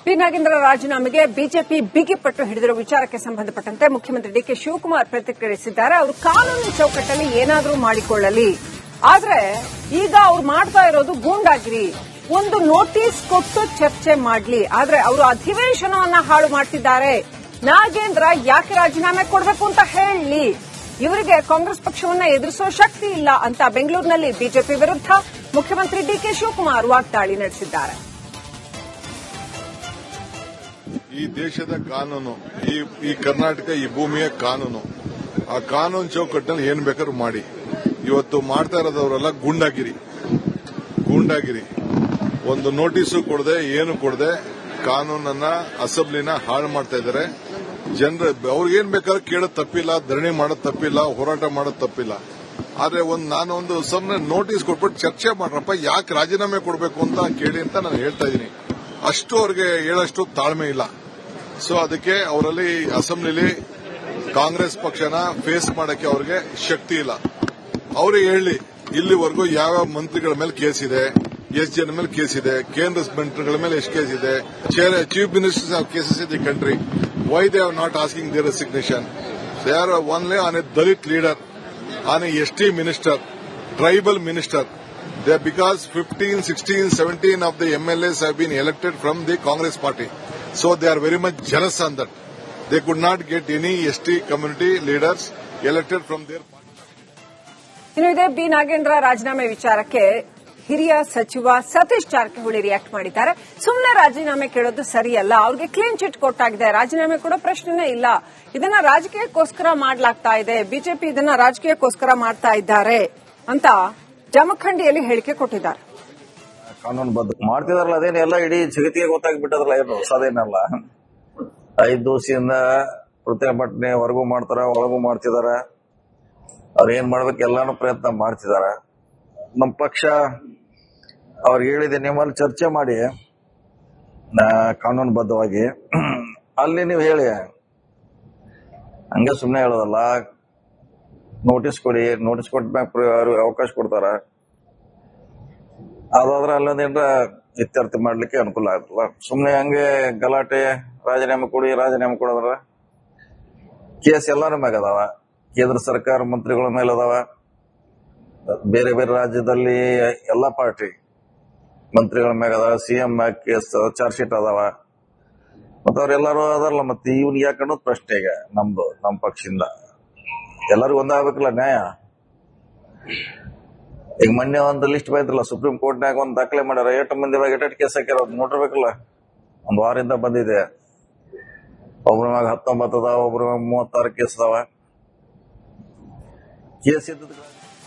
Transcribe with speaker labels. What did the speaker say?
Speaker 1: P Nagendra ರಾಜೀನಾಮೆಗೆ BJP ಬಿಗಿಪಟ್ಟು ಹಿಡಿದಿರುವ ವಿಚಾರಕ್ಕೆ ಸಂಬಂಧಪಟ್ಟಂತೆ ಮುಖ್ಯಮಂತ್ರಿ ಡಿಕೆ ಶಿವಕುಮಾರ್ ಪ್ರತಿಕ್ರಿಯಿಸಿದ್ದಾರೆ. ಅವರು ಕಾನೂನು ಚೌಕಟ್ಟಲ್ಲಿ ಏನಾದರೂ ಮಾಡಿಕೊಳ್ಳಲಿ, ಆದ್ರೆ ಈಗ ಅವ್ರು ಮಾಡ್ತಾ ಇರೋದು ಗೂಂಡಾಗಿರಿ. ಒಂದು ನೋಟಿಸ್ ಕೊಟ್ಟು ಚರ್ಚೆ ಮಾಡಲಿ, ಆದ್ರೆ ಅವರು ಅಧಿವೇಶನವನ್ನ ಹಾಳು ಮಾಡ್ತಿದ್ದಾರೆ. ನಾಗೇಂದ್ರ ಯಾಕೆ ರಾಜೀನಾಮೆ ಕೊಡಬೇಕು ಅಂತ ಹೇಳಿ, ಇವರಿಗೆ ಕಾಂಗ್ರೆಸ್ ಪಕ್ಷವನ್ನ ಎದುರಿಸೋ ಶಕ್ತಿ ಇಲ್ಲ ಅಂತ ಬೆಂಗಳೂರಿನಲ್ಲಿ ಬಿಜೆಪಿ ವಿರುದ್ಧ ಮುಖ್ಯಮಂತ್ರಿ ಡಿಕೆ ಶಿವಕುಮಾರ್ ವಾಗ್ದಾಳಿ ನಡೆಸಿದ್ದಾರೆ.
Speaker 2: ಈ ದೇಶದ ಕಾನೂನು, ಈ ಕರ್ನಾಟಕ, ಈ ಭೂಮಿಯ ಕಾನೂನು, ಆ ಕಾನೂನು ಚೌಕಟ್ಟಲ್ಲಿ ಏನ್ ಬೇಕಾದ್ರೂ ಮಾಡಿ. ಇವತ್ತು ಮಾಡ್ತಾ ಇರೋದವರೆಲ್ಲ ಗೂಂಡಾಗಿರಿ. ಒಂದು ನೋಟಿಸು ಕೊಡದೆ, ಏನು ಕೊಡದೆ ಕಾನೂನನ್ನ, ಅಸೆಂಬ್ಲಿನ ಹಾಳು ಮಾಡ್ತಾ ಇದ್ದಾರೆ. ಅವ್ರಿಗೇನ್ ಬೇಕಾದ್ರೂ ಕೇಳೋದು ತಪ್ಪಿಲ್ಲ, ಧರಣಿ ಮಾಡೋದು ತಪ್ಪಿಲ್ಲ, ಹೋರಾಟ ಮಾಡೋದು ತಪ್ಪಿಲ್ಲ. ಆದ್ರೆ ನಾನೊಂದು ಸುಮ್ಮನೆ ನೋಟಿಸ್ ಕೊಟ್ಬಿಟ್ಟು ಚರ್ಚೆ ಮಾಡ್ರಪ್ಪ, ಯಾಕೆ ರಾಜೀನಾಮೆ ಕೊಡಬೇಕು ಅಂತ ಕೇಳಿ ಅಂತ ನಾನು ಹೇಳ್ತಾ ಇದ್ದೀನಿ. ಅಷ್ಟು ಅವ್ರಿಗೆ ಹೇಳೋಷ್ಟು ತಾಳ್ಮೆ ಇಲ್ಲ. ಸೊ ಅದಕ್ಕೆ ಅವರಲ್ಲಿ ಅಸೆಂಬ್ಲಿಲಿ ಕಾಂಗ್ರೆಸ್ ಪಕ್ಷನ ಫೇಸ್ ಮಾಡಕ್ಕೆ ಅವ್ರಿಗೆ ಶಕ್ತಿ ಇಲ್ಲ. ಅವ್ರಿಗೆ ಹೇಳಿ, ಇಲ್ಲಿವರೆಗೂ ಯಾವ ಮಂತ್ರಿಗಳ ಮೇಲೆ ಕೇಸ್ ಇದೆ, ಎಷ್ಟು ಜನ ಮೇಲೆ ಕೇಸ್ ಇದೆ, ಕೇಂದ್ರ ಮಂತ್ರಿಗಳ ಮೇಲೆ ಎಷ್ಟು ಕೇಸ್ ಇದೆ, chief ministers of cases in the country, why they are not asking their resignation. They are only on a Dalit leader, on a ST minister, tribal minister. Because 15, 16, 17 of the MLAs have been elected from the Congress party. So they are very much jealous on that. They could not get any ST community leaders elected from their party.
Speaker 1: ಇನ್ನು ಇದೇ B Nagendra ರಾಜೀನಾಮೆ ವಿಚಾರಕ್ಕೆ ಹಿರಿಯ ಸಚಿವ Satish Jarkiholi react ಮಾಡಿದ್ದಾರೆ. ಸುಮ್ಮನೆ ರಾಜೀನಾಮೆ ಕೇಳೋದು ಸರಿಯಲ್ಲ, ಅವ್ರಿಗೆ ಕ್ಲೀನ್ ಚಿಟ್ ಕೊಟ್ಟಾಗಿದೆ, ರಾಜೀನಾಮೆ ಕೊಡೋ ಪ್ರಶ್ನೆನೇ ಇಲ್ಲ. ಇದನ್ನ ರಾಜಕೀಯಕ್ಕೋಸ್ಕರ ಮಾಡಲಾಗ್ತಾ ಇದೆ, ಬಿಜೆಪಿ ಇದನ್ನ ರಾಜಕೀಯಕ್ಕೋಸ್ಕರ ಮಾಡ್ತಾ ಇದ್ದಾರೆ ಅಂತ ಜಮಖಂಡಿಯಲ್ಲಿ ಹೇಳಿಕೆ ಕೊಟ್ಟಿದ್ದಾರೆ.
Speaker 3: ಕಾನೂನು ಬದ್ಧ ಮಾಡ್ತಿದಾರಲ್ಲ, ಅದೇನೆಲ್ಲ ಇಡೀ ಜಗತ್ತಿಗೆ ಗೊತ್ತಾಗ್ಬಿಟ್ಟದ್ರಲ್ಲ, ಏನು ಹೊಸದೇನಲ್ಲ. 5 ದಿವಸದಿಂದ ಪ್ರತಿಭಟನೆ ಹೊರಗೂ ಮಾಡ್ತಾರ, ಒಳಗೂ ಮಾಡ್ತಿದಾರ. ಅವ್ರೇನ್ ಮಾಡ್ಬೇಕು ಎಲ್ಲಾನು ಪ್ರಯತ್ನ ಮಾಡ್ತಿದಾರ. ನಮ್ಮ ಪಕ್ಷ ಅವ್ರಿಗೆ ಹೇಳಿದೆ, ನಿಮ್ಮಲ್ಲಿ ಚರ್ಚೆ ಮಾಡಿ ಕಾನೂನು ಬದ್ಧವಾಗಿ ಅಲ್ಲಿ ನೀವು ಹೇಳಿ, ಹಂಗೆ ಸುಮ್ಮನೆ ಹೇಳೋದಲ್ಲ. ನೋಟಿಸ್ ಕೊಡಿ, ನೋಟಿಸ್ ಕೊಟ್ಟ ಅವಕಾಶ ಕೊಡ್ತಾರ. ಅದಾದ್ರೆ ಅಲ್ಲೊಂದೇನ್ರ ಇತ್ಯರ್ಥ ಮಾಡ್ಲಿಕ್ಕೆ ಅನುಕೂಲ ಆಗ್ತಲ್ಲ. ಸುಮ್ಮನೆ ಹಂಗೆ ಗಲಾಟೆ, ರಾಜೀನಾಮೆ ಕೊಡೋದ್ರ ಕೇಸ್ ಎಲ್ಲಾರ ಮ್ಯಾಗ ಅದಾವ. ಕೇಂದ್ರ ಸರ್ಕಾರ ಮಂತ್ರಿಗಳ ಮೇಲೆ ಅದಾವ. ಬೇರೆ ಬೇರೆ ರಾಜ್ಯದಲ್ಲಿ ಎಲ್ಲಾ ಪಾರ್ಟಿ ಮಂತ್ರಿಗಳ ಮ್ಯಾಗ ಅದಾವ. CM ಮ್ಯಾಗ ಕೇಸ್, ಚಾರ್ಜ್ ಶೀಟ್ ಅದಾವ. ಮತ್ತ ಅವ್ರೆಲ್ಲಾರು ಅದಾರಲ್ಲ, ಮತ್ತೆ ಇವ್ನಿಗೆ ಯಾಕೆ ಅನ್ನೋದು ಪ್ರಶ್ನೆ. ಈಗ ನಮ್ಮ ಪಕ್ಷದಿಂದ ಎಲ್ಲರಿಗೂ ಒಂದಾಗಬೇಕಲ್ಲ ನ್ಯಾಯ. ಈಗ ಮೊನ್ನೆ ಒಂದು ಲಿಸ್ಟ್ ಬಂದಿಲ್ಲ, ಸುಪ್ರೀಂ ಕೋರ್ಟ್ನಾಗ ಒಂದು ದಾಖಲೆ ಮಾಡ್ಯಾರ. 8 ಮಂದಿ ಎಟ್ ಕೇಸ್ ಹಾಕ್ಯಾರ, ನೋಡಿರ್ಬೇಕಲ್ಲ. ಒಂದು ವಾರದಿಂದ ಬಂದಿದೆ. ಒಬ್ರ ಮ್ಯಾಗ 19 ಅದಾವ, ಒಬ್ರ ಮ್ಯಾಗ 36 ಕೇಸ್ ಅದಾವ. ಕೇಸ್ ಇದ್ದದ